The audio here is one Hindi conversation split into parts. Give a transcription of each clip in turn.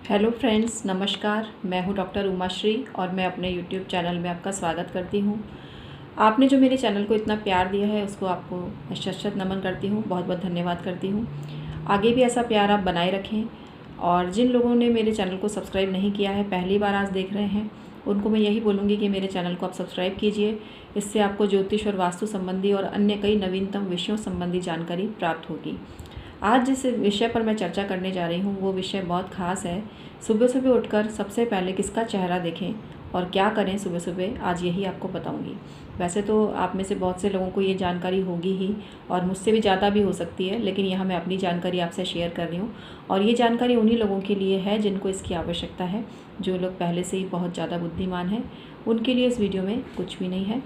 हेलो फ्रेंड्स, नमस्कार। मैं हूं डॉक्टर उमाश्री और मैं अपने यूट्यूब चैनल में आपका स्वागत करती हूं। आपने जो मेरे चैनल को इतना प्यार दिया है उसको आपको मैं शत नमन करती हूं, बहुत बहुत धन्यवाद करती हूं। आगे भी ऐसा प्यार आप बनाए रखें। और जिन लोगों ने मेरे चैनल को सब्सक्राइब नहीं किया है, पहली बार आज देख रहे हैं, उनको मैं यही बोलूँगी कि मेरे चैनल को आप सब्सक्राइब कीजिए। इससे आपको ज्योतिष और वास्तु संबंधी और अन्य कई नवीनतम विषयों संबंधी जानकारी प्राप्त होगी। आज जिस विषय पर मैं चर्चा करने जा रही हूँ वो विषय बहुत ख़ास है। सुबह सुबह उठकर सबसे पहले किसका चेहरा देखें और क्या करें सुबह सुबह, आज यही आपको बताऊंगी। वैसे तो आप में से बहुत से लोगों को ये जानकारी होगी ही और मुझसे भी ज़्यादा भी हो सकती है, लेकिन यहाँ मैं अपनी जानकारी आपसे शेयर कर रही हूँ। और ये जानकारी उन्हीं लोगों के लिए है जिनको इसकी आवश्यकता है। जो लोग पहले से ही बहुत ज़्यादा बुद्धिमान हैं उनके लिए इस वीडियो में कुछ भी नहीं है।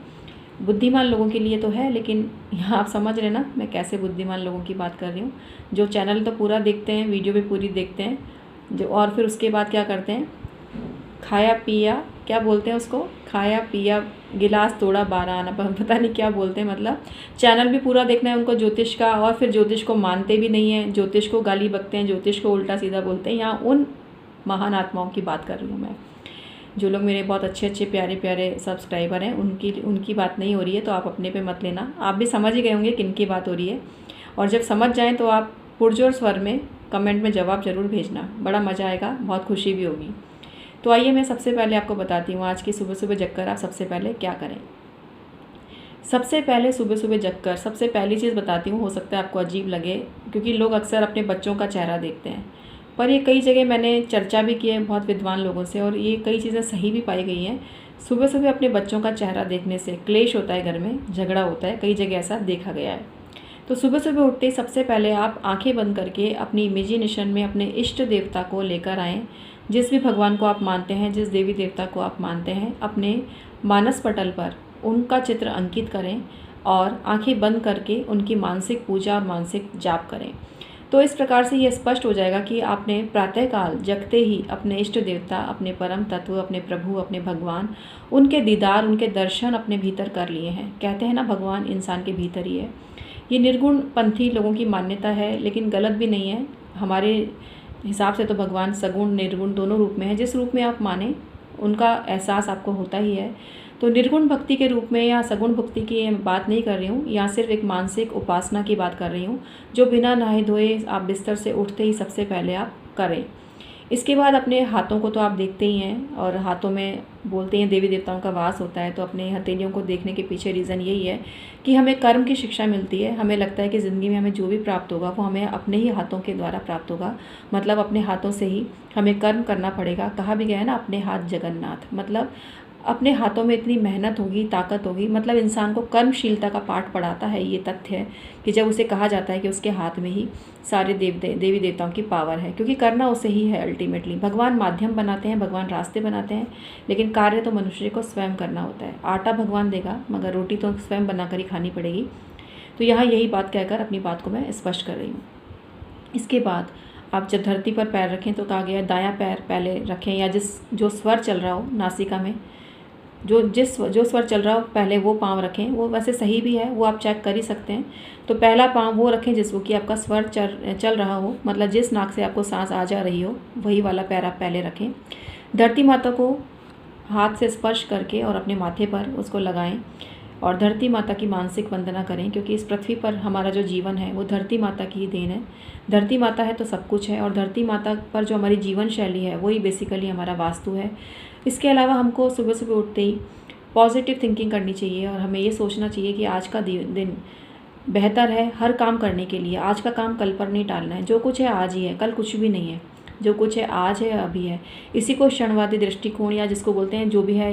बुद्धिमान लोगों के लिए तो है, लेकिन यहाँ आप समझ रहे ना मैं कैसे बुद्धिमान लोगों की बात कर रही हूँ। जो चैनल तो पूरा देखते हैं, वीडियो भी पूरी देखते हैं, जो और फिर उसके बाद क्या करते हैं, खाया पिया, क्या बोलते हैं उसको, खाया पिया गिलास तोड़ा 12 आना, पता नहीं क्या बोलते हैं। मतलब चैनल भी पूरा देखना है उनको ज्योतिष का, और फिर ज्योतिष को मानते भी नहीं हैं, ज्योतिष को गाली बकते हैं, ज्योतिष को उल्टा सीधा बोलते हैं। यहाँ उन महान आत्माओं की बात कर रही हूँ मैं। जो लोग मेरे बहुत अच्छे अच्छे प्यारे प्यारे सब्सक्राइबर हैं उनकी बात नहीं हो रही है, तो आप अपने पे मत लेना। आप भी समझ ही गए होंगे किन की बात हो रही है। और जब समझ जाएं तो आप पुरजोर स्वर में कमेंट में जवाब ज़रूर भेजना, बड़ा मज़ा आएगा, बहुत खुशी भी होगी। तो आइए मैं सबसे पहले आपको बताती हूँ आज की सुबह सुबह जगकर आप सबसे पहले क्या करें। सबसे पहले सुबह सुबह जगकर सबसे पहली चीज़ बताती हूँ, हो सकता है आपको अजीब लगे क्योंकि लोग अक्सर अपने बच्चों का चेहरा देखते हैं, पर ये कई जगह मैंने चर्चा भी की है बहुत विद्वान लोगों से और ये कई चीज़ें सही भी पाई गई हैं। सुबह सुबह अपने बच्चों का चेहरा देखने से क्लेश होता है, घर में झगड़ा होता है, कई जगह ऐसा देखा गया है। तो सुबह सुबह उठते ही सबसे पहले आप आंखें बंद करके अपनी इमेजिनेशन में अपने इष्ट देवता को लेकर आएँ। जिस भी भगवान को आप मानते हैं, जिस देवी देवता को आप मानते हैं, अपने मानस पटल पर उनका चित्र अंकित करें और आंखें बंद करके उनकी मानसिक पूजा और मानसिक जाप करें। तो इस प्रकार से ये स्पष्ट हो जाएगा कि आपने प्रातःकाल जगते ही अपने इष्ट देवता, अपने परम तत्व, अपने प्रभु, अपने भगवान, उनके दीदार, उनके दर्शन अपने भीतर कर लिए हैं। कहते हैं ना, भगवान इंसान के भीतर ही है। ये निर्गुण पंथी लोगों की मान्यता है, लेकिन गलत भी नहीं है। हमारे हिसाब से तो भगवान सगुण निर्गुण दोनों रूप में है। जिस रूप में आप माने उनका एहसास आपको होता ही है। तो निर्गुण भक्ति के रूप में या सगुण भक्ति की बात नहीं कर रही हूँ, या सिर्फ एक मानसिक उपासना की बात कर रही हूँ, जो बिना नहाए धोए आप बिस्तर से उठते ही सबसे पहले आप करें। इसके बाद अपने हाथों को तो आप देखते ही हैं, और हाथों में बोलते हैं देवी देवताओं का वास होता है, तो अपने हथेलियों को देखने के पीछे रीज़न यही है कि हमें कर्म की शिक्षा मिलती है। हमें लगता है कि ज़िंदगी में हमें जो भी प्राप्त होगा वो हमें अपने ही हाथों के द्वारा प्राप्त होगा, मतलब अपने हाथों से ही हमें कर्म करना पड़ेगा। कहा भी गया है ना, अपने हाथ जगन्नाथ, मतलब अपने हाथों में इतनी मेहनत होगी, ताकत होगी। मतलब इंसान को कर्मशीलता का पाठ पढ़ाता है ये तथ्य है कि जब उसे कहा जाता है कि उसके हाथ में ही सारे देवी देवताओं की पावर है, क्योंकि करना उसे ही है अल्टीमेटली। भगवान माध्यम बनाते हैं, भगवान रास्ते बनाते हैं, लेकिन कार्य तो मनुष्य को स्वयं करना होता है। आटा भगवान देगा, मगर रोटी तो स्वयं बनाकर ही खानी पड़ेगी। तो यहाँ यही बात कहकर अपनी बात को मैं स्पष्ट कर रही हूँ। इसके बाद आप जब धरती पर पैर रखें तो कहा गया है दायां पैर पहले रखें, या जो स्वर चल रहा हो नासिका में, जो स्वर चल रहा हो पहले वो पाँव रखें। वो वैसे सही भी है, वो आप चेक कर ही सकते हैं। तो पहला पाँव वो रखें जिसको कि आपका स्वर चल रहा हो, मतलब जिस नाक से आपको सांस आ जा रही हो वही वाला पैर आप पहले रखें। धरती माता को हाथ से स्पर्श करके और अपने माथे पर उसको लगाएं और धरती माता की मानसिक वंदना करें, क्योंकि इस पृथ्वी पर हमारा जो जीवन है वो धरती माता की ही देन है। धरती माता है तो सब कुछ है, और धरती माता पर जो हमारी जीवन शैली है वही बेसिकली हमारा वास्तु है। इसके अलावा हमको सुबह सुबह उठते ही पॉजिटिव थिंकिंग करनी चाहिए, और हमें ये सोचना चाहिए कि आज का दिन बेहतर है हर काम करने के लिए। आज का काम कल पर नहीं टालना है, जो कुछ है आज ही है, कल कुछ भी नहीं है। जो कुछ है आज है, अभी है। इसी को क्षणवादी दृष्टिकोण, या जिसको बोलते हैं जो भी है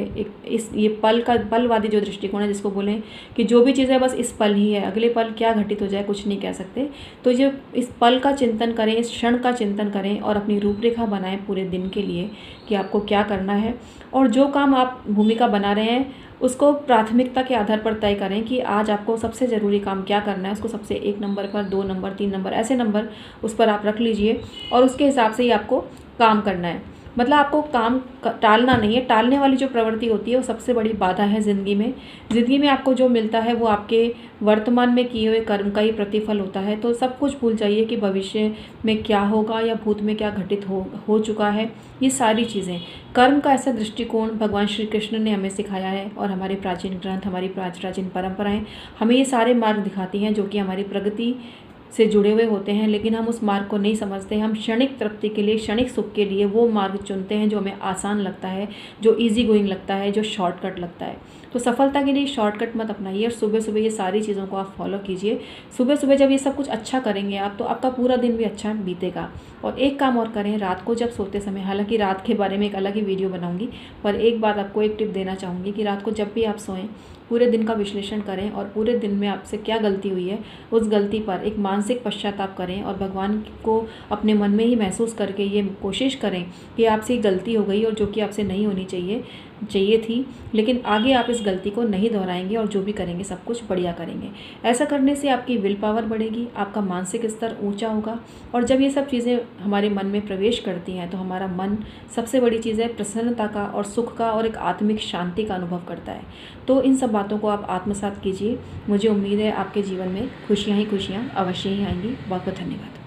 ये पलवादी जो दृष्टिकोण है, जिसको बोलें कि जो भी चीज़ है बस इस पल ही है, अगले पल क्या घटित हो जाए कुछ नहीं कह सकते। तो जो इस पल का चिंतन करें, इस क्षण का चिंतन करें और अपनी रूपरेखा बनाएं पूरे दिन के लिए कि आपको क्या करना है, और जो काम आप भूमिका बना रहे हैं उसको प्राथमिकता के आधार पर तय करें कि आज आपको सबसे ज़रूरी काम क्या करना है। उसको सबसे 1 नंबर पर, 2 नंबर, 3 नंबर, ऐसे नंबर उस पर आप रख लीजिए और उसके हिसाब से ही आपको काम करना है। मतलब आपको काम टालना नहीं है। टालने वाली जो प्रवृत्ति होती है वो सबसे बड़ी बाधा है ज़िंदगी में। ज़िंदगी में आपको जो मिलता है वो आपके वर्तमान में किए हुए कर्म का ही प्रतिफल होता है। तो सब कुछ भूल जाइए कि भविष्य में क्या होगा या भूत में क्या घटित हो चुका है। ये सारी चीज़ें, कर्म का ऐसा दृष्टिकोण भगवान श्री कृष्ण ने हमें सिखाया है, और हमारे प्राचीन ग्रंथ, हमारी प्राचीन परंपराएं हमें ये सारे मार्ग दिखाती हैं जो कि हमारी प्रगति से जुड़े हुए होते हैं। लेकिन हम उस मार्ग को नहीं समझते। हम क्षणिक तृप्ति के लिए, क्षणिक सुख के लिए वो मार्ग चुनते हैं जो हमें आसान लगता है, जो इजी गोइंग लगता है, जो शॉर्टकट लगता है। तो सफलता के लिए शॉर्टकट मत अपनाइए, और सुबह सुबह ये सारी चीज़ों को आप फॉलो कीजिए। सुबह सुबह जब ये सब कुछ अच्छा करेंगे आप, तो आपका पूरा दिन भी अच्छा बीतेगा। और एक काम और करें, रात को जब सोते समय, हालांकि रात के बारे में एक अलग ही वीडियो बनाऊंगी, पर एक बात आपको एक टिप देना चाहूँगी कि रात को जब भी आप सोएं, पूरे दिन का विश्लेषण करें और पूरे दिन में आपसे क्या गलती हुई है उस गलती पर एक मानसिक पश्चाताप करें, और भगवान को अपने मन में ही महसूस करके ये कोशिश करें कि आपसे गलती हो गई और जो कि आपसे नहीं होनी चाहिए थी, लेकिन आगे आप इस गलती को नहीं दोहराएंगे और जो भी करेंगे सब कुछ बढ़िया करेंगे। ऐसा करने से आपकी विल पावर बढ़ेगी, आपका मानसिक स्तर ऊंचा होगा। और जब ये सब चीज़ें हमारे मन में प्रवेश करती हैं तो हमारा मन, सबसे बड़ी चीज़ है, प्रसन्नता का और सुख का और एक आत्मिक शांति का अनुभव करता है। तो इन सब बातों को आप आत्मसात कीजिए। मुझे उम्मीद है आपके जीवन में खुशियाँ ही खुशियाँ अवश्य ही आएंगी। बहुत बहुत धन्यवाद।